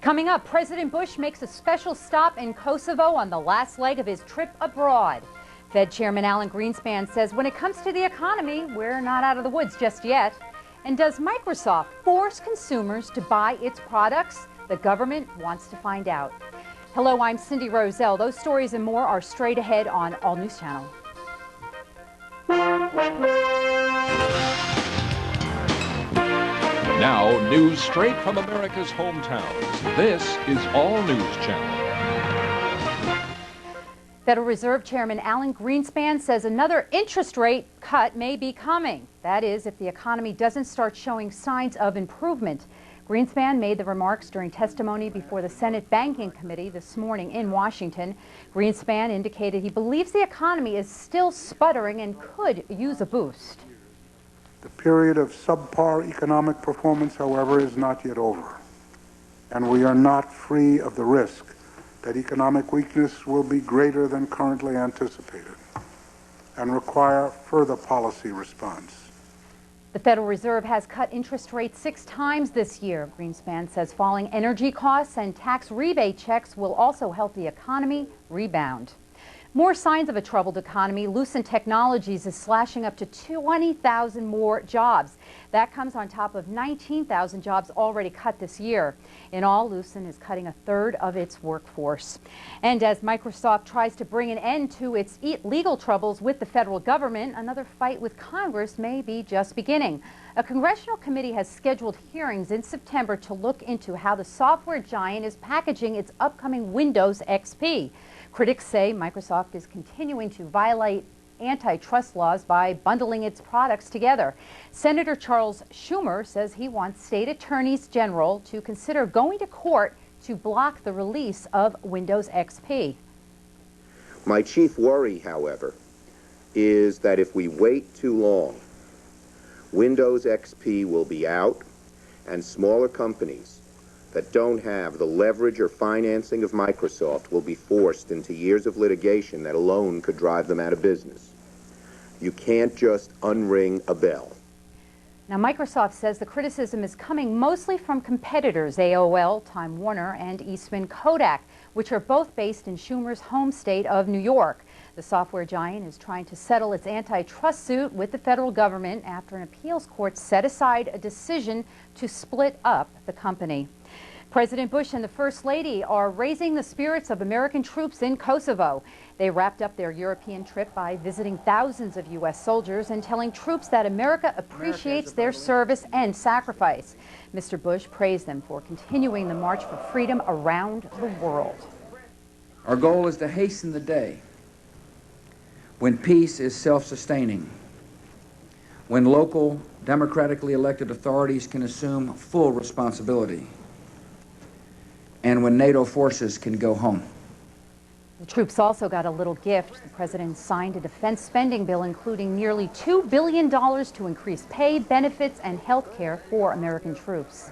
Coming up, President Bush makes a special stop in Kosovo on the last leg of his trip abroad. Fed Chairman Alan Greenspan says when it comes to the economy, we're not out of the woods just yet. And does Microsoft force consumers to buy its products? The government wants to find out. Hello, I'm Cindy Roesel. Those stories and more are straight ahead on All News Channel. Now, news straight from America's hometowns. This is All News Channel. Federal Reserve Chairman Alan Greenspan says another interest rate cut may be coming. That is, if the economy doesn't start showing signs of improvement. Greenspan made the remarks during testimony before the Senate Banking Committee this morning in Washington. Greenspan indicated he believes the economy is still sputtering and could use a boost. The period of subpar economic performance, however, is not yet over, and we are not free of the risk that economic weakness will be greater than currently anticipated and require further policy response. The Federal Reserve has cut interest rates 6 times this year. Greenspan says falling energy costs and tax rebate checks will also help the economy rebound. More signs of a troubled economy. Lucent Technologies is slashing up to 20,000 more jobs. That comes on top of 19,000 jobs already cut this year. In all, Lucent is cutting 1/3 of its workforce. And as Microsoft tries to bring an end to its legal troubles with the federal government, another fight with Congress may be just beginning. A congressional committee has scheduled hearings in September to look into how the software giant is packaging its upcoming Windows XP. Critics say Microsoft is continuing to violate antitrust laws by bundling its products together. Senator Charles Schumer says he wants state attorneys general to consider going to court to block the release of Windows XP. My chief worry, however, is that if we wait too long, Windows XP will be out, and smaller companies that don't have the leverage or financing of Microsoft will be forced into years of litigation that alone could drive them out of business. You can't just unring a bell. Now, Microsoft says the criticism is coming mostly from competitors AOL, Time Warner, and Eastman Kodak, which are both based in Schumer's home state of New York. The software giant is trying to settle its antitrust suit with the federal government after an appeals court set aside a decision to split up the company. President Bush and the First Lady are raising the spirits of American troops in Kosovo. They wrapped up their European trip by visiting thousands of U.S. soldiers and telling troops that America appreciates their service and sacrifice. Mr. Bush praised them for continuing the march for freedom around the world. Our goal is to hasten the day when peace is self-sustaining, when local democratically elected authorities can assume full responsibility, and when NATO forces can go home. The troops also got a little gift. The president signed a defense spending bill including nearly $2 billion to increase pay, benefits, and health care for American troops.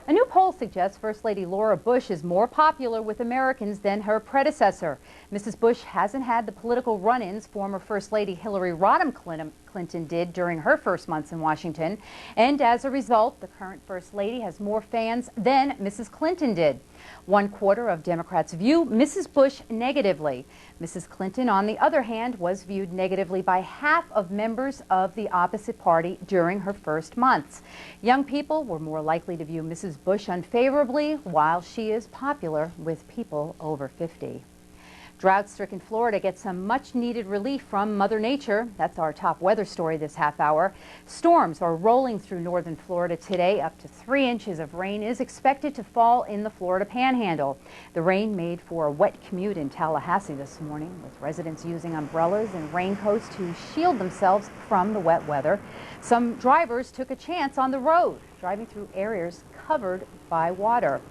A new poll suggests First Lady Laura Bush is more popular with Americans than her predecessor. Mrs. Bush hasn't had the political run-ins former First Lady Hillary Rodham Clinton did during her first months in Washington. And as a result, the current First Lady has more fans than Mrs. Clinton did. 1/4 of Democrats view Mrs. Bush negatively. Mrs. Clinton, on the other hand, was viewed negatively by half of members of the opposite party during her first months. Young people were more likely to view Mrs. Bush unfavorably, while she is popular with people over 50. Drought-stricken Florida gets some much-needed relief from Mother Nature. That's our top weather story this half hour. Storms are rolling through northern Florida today. Up to 3 inches of rain is expected to fall in the Florida Panhandle. The rain made for a wet commute in Tallahassee this morning, with residents using umbrellas and raincoats to shield themselves from the wet weather. Some drivers took a chance on the road, driving through areas covered by water.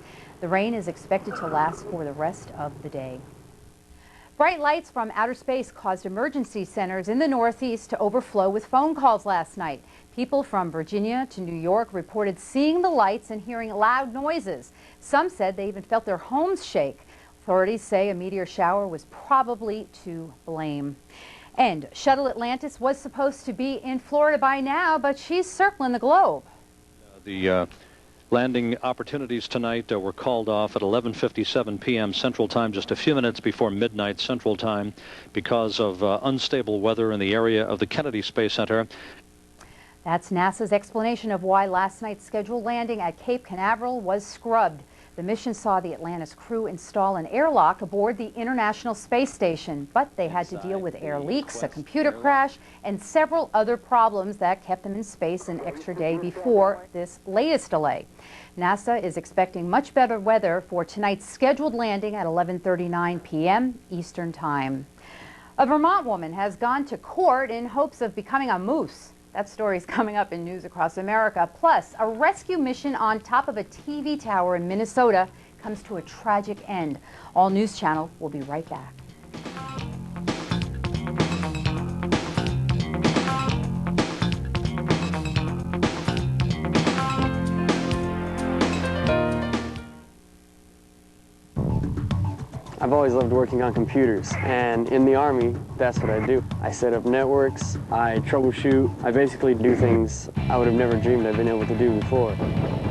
The rain is expected to last for the rest of the day. Bright lights from outer space caused emergency centers in the Northeast to overflow with phone calls last night. People from Virginia to New York reported seeing the lights and hearing loud noises. Some said they even felt their homes shake. Authorities say a meteor shower was probably to blame. And Shuttle Atlantis was supposed to be in Florida by now, but she's circling the globe. The Landing opportunities tonight were called off at 11:57 p.m. Central Time, just a few minutes before midnight Central Time, because of unstable weather in the area of the Kennedy Space Center. That's NASA's explanation of why last night's scheduled landing at Cape Canaveral was scrubbed. The mission saw the Atlantis crew install an airlock aboard the International Space Station, but they had to deal with air leaks, a computer crash, and several other problems that kept them in space an extra day before this latest delay. NASA is expecting much better weather for tonight's scheduled landing at 11:39 p.m. Eastern Time. A Vermont woman has gone to court in hopes of becoming a moose. That story is coming up in News Across America. Plus, a rescue mission on top of a TV tower in Minnesota comes to a tragic end. All News Channel will be right back. I've always loved working on computers, and in the Army, that's what I do. I set up networks, I troubleshoot, I basically do things I would have never dreamed I'd been able to do before.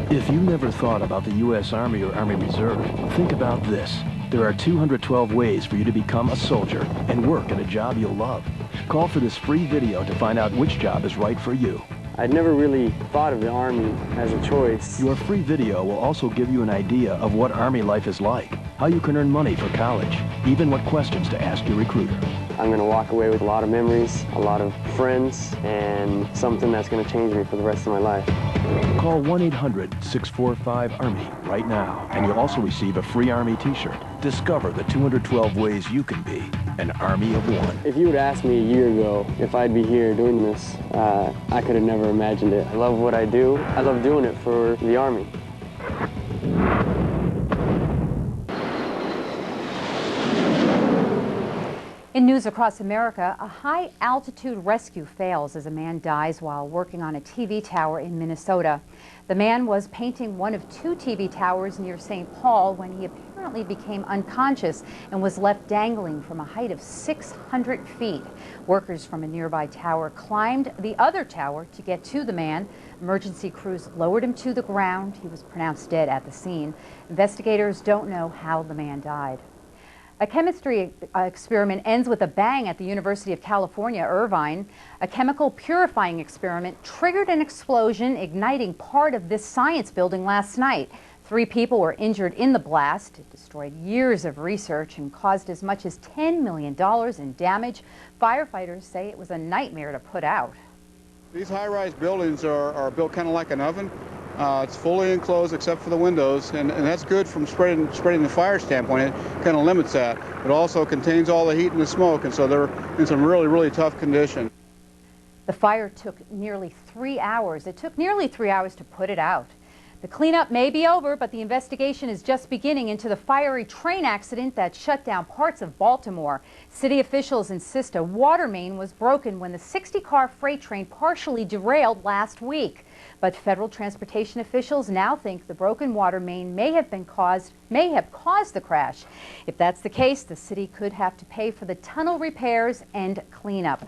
If you never thought about the U.S. Army or Army Reserve, think about this. There are 212 ways for you to become a soldier and work at a job you'll love. Call for this free video to find out which job is right for you. I'd never really thought of the Army as a choice. Your free video will also give you an idea of what Army life is like, how you can earn money for college, even what questions to ask your recruiter. I'm going to walk away with a lot of memories, a lot of friends, and something that's going to change me for the rest of my life. Call 1-800-645-ARMY right now, and you'll also receive a free Army t-shirt. Discover the 212 ways you can be an Army of one. If you would ask me a year ago if I'd be here doing this, I could have never imagined it. I love what I do. I love doing it for the Army. In News Across America, a high-altitude rescue fails as a man dies while working on a TV tower in Minnesota. The man was painting one of two TV towers near St. Paul when he apparently became unconscious and was left dangling from a height of 600 feet. Workers from a nearby tower climbed the other tower to get to the man. Emergency crews lowered him to the ground. He was pronounced dead at the scene. Investigators don't know how the man died. A chemistry experiment ends with a bang at the University of California, Irvine. A chemical purifying experiment triggered an explosion, igniting part of this science building last night. 3 people were injured in the blast. It destroyed years of research and caused as much as $10 million in damage. Firefighters say it was a nightmare to put out. These high-rise buildings are built kind of like an oven. It's fully enclosed except for the windows, and that's good from spreading the fire standpoint. It kind of limits that. It also contains all the heat and the smoke, and so they're in some really, really tough condition. The fire took nearly 3 hours. It took nearly 3 hours to put it out. The cleanup may be over, but the investigation is just beginning into the fiery train accident that shut down parts of Baltimore. City officials insist a water main was broken when the 60-car freight train partially derailed last week. But federal transportation officials now think the broken water main may have caused the crash. If that's the case, the city could have to pay for the tunnel repairs and cleanup.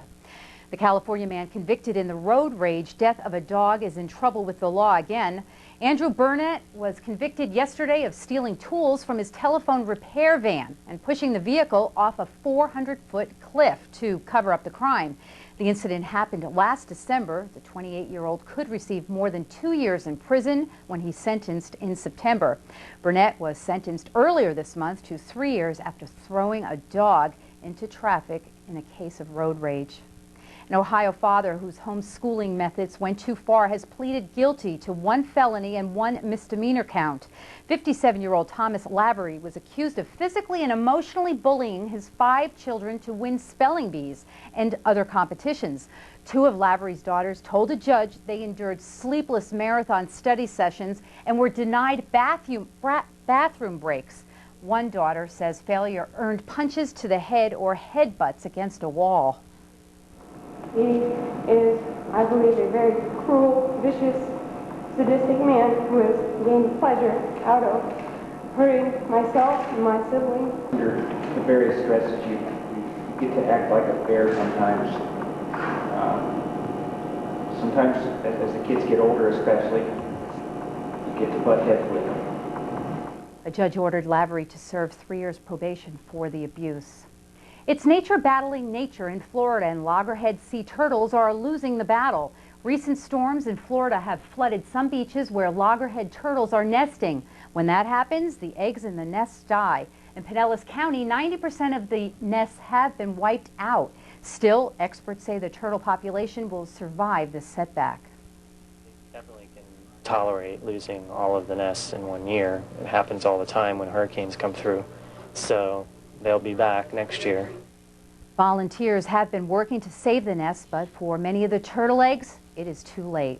The California man convicted in the road rage death of a dog is in trouble with the law again. Andrew Burnett was convicted yesterday of stealing tools from his telephone repair van and pushing the vehicle off a 400-foot cliff to cover up the crime. The incident happened last December. The 28-year-old could receive more than 2 years in prison when he's sentenced in September. Burnett was sentenced earlier this month to 3 years after throwing a dog into traffic in a case of road rage. An Ohio father whose homeschooling methods went too far has pleaded guilty to 1 felony and 1 misdemeanor count. 57-year-old Thomas Lavery was accused of physically and emotionally bullying his 5 children to win spelling bees and other competitions. 2 of Lavery's daughters told a judge they endured sleepless marathon study sessions and were denied bathroom breaks. One daughter says failure earned punches to the head or headbutts against a wall. He is, I believe, a very cruel, vicious, sadistic man who has gained pleasure out of hurting myself and my siblings. Under the various stresses, you get to act like a bear sometimes. Sometimes, as the kids get older especially, get to butt heads with them. A judge ordered Lavery to serve 3 years probation for the abuse. It's nature battling nature in Florida, and loggerhead sea turtles are losing the battle. Recent storms in Florida have flooded some beaches where loggerhead turtles are nesting. When that happens, the eggs in the nests die. In Pinellas County, 90% of the nests have been wiped out. Still, experts say the turtle population will survive this setback. Definitely can tolerate losing all of the nests in 1 year. It happens all the time when hurricanes come through. So they'll be back next year. Volunteers have been working to save the nests, but for many of the turtle eggs, it is too late.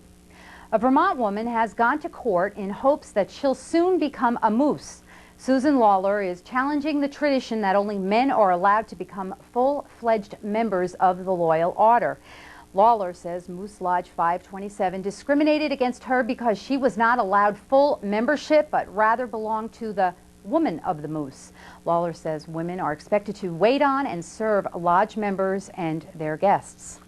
A Vermont woman has gone to court in hopes that she'll soon become a moose. Susan Lawler is challenging the tradition that only men are allowed to become full-fledged members of the Loyal Order. Lawler says Moose Lodge 527 discriminated against her because she was not allowed full membership, but rather belonged to the Woman of the Moose. Lawler says women are expected to wait on and serve lodge members and their guests.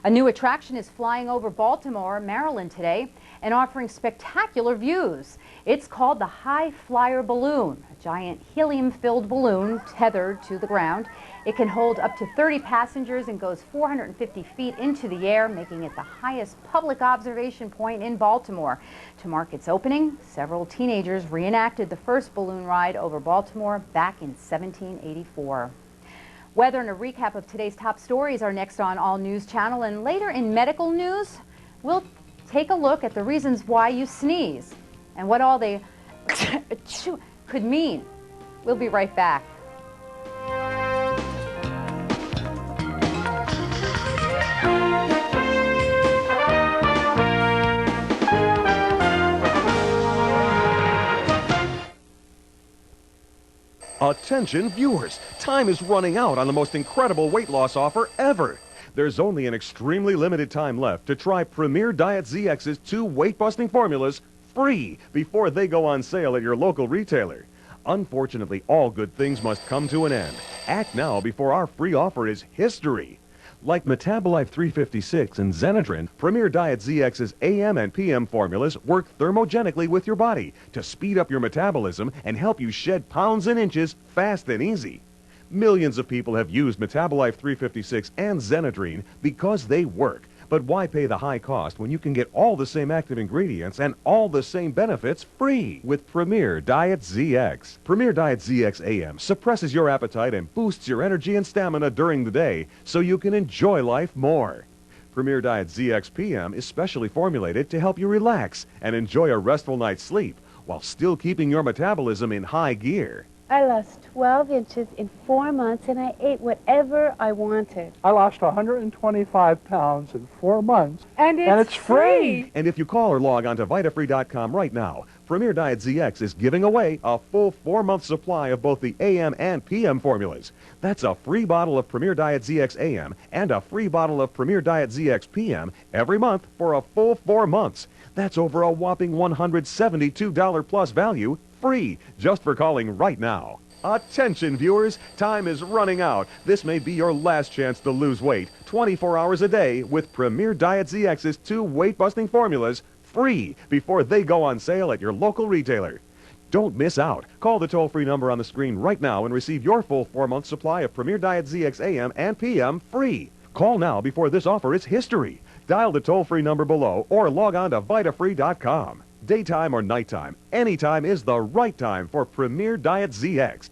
A new attraction is flying over Baltimore, Maryland today and offering spectacular views. It's called the High Flyer Balloon, a giant helium-filled balloon tethered to the ground. It can hold up to 30 passengers and goes 450 feet into the air, making it the highest public observation point in Baltimore. To mark its opening, several teenagers reenacted the first balloon ride over Baltimore back in 1784. Weather and a recap of today's top stories are next on All News Channel, and later in medical news, we'll take a look at the reasons why you sneeze and what all they could mean. We'll be right back. Attention viewers, time is running out on the most incredible weight loss offer ever. There's only an extremely limited time left to try Premier Diet ZX's 2 weight-busting formulas free before they go on sale at your local retailer. Unfortunately, all good things must come to an end. Act now before our free offer is history. Like Metabolife 356 and Zenadrin, Premier Diet ZX's AM and PM formulas work thermogenically with your body to speed up your metabolism and help you shed pounds and inches fast and easy. Millions of people have used Metabolife 356 and Zenadrin because they work. But why pay the high cost when you can get all the same active ingredients and all the same benefits free with Premier Diet ZX? Premier Diet ZX AM suppresses your appetite and boosts your energy and stamina during the day so you can enjoy life more. Premier Diet ZX PM is specially formulated to help you relax and enjoy a restful night's sleep while still keeping your metabolism in high gear. I lost 12 inches in 4 months, and I ate whatever I wanted. I lost 125 pounds in 4 months. And it's free! And if you call or log on to vitafree.com right now, Premier Diet ZX is giving away a full 4-month supply of both the AM and PM formulas. That's a free bottle of Premier Diet ZX AM and a free bottle of Premier Diet ZX PM every month for a full 4 months. That's over a whopping $172 plus value, free, just for calling right now. Attention viewers, time is running out. This may be your last chance to lose weight 24 hours a day with Premier Diet ZX's 2 weight-busting formulas free before they go on sale at your local retailer. Don't miss out. Call the toll-free number on the screen right now and receive your full 4-month supply of Premier Diet ZX AM and PM free. Call now before this offer is history. Dial the toll-free number below or log on to vitafree.com. Daytime or nighttime, anytime is the right time for Premier Diet ZX.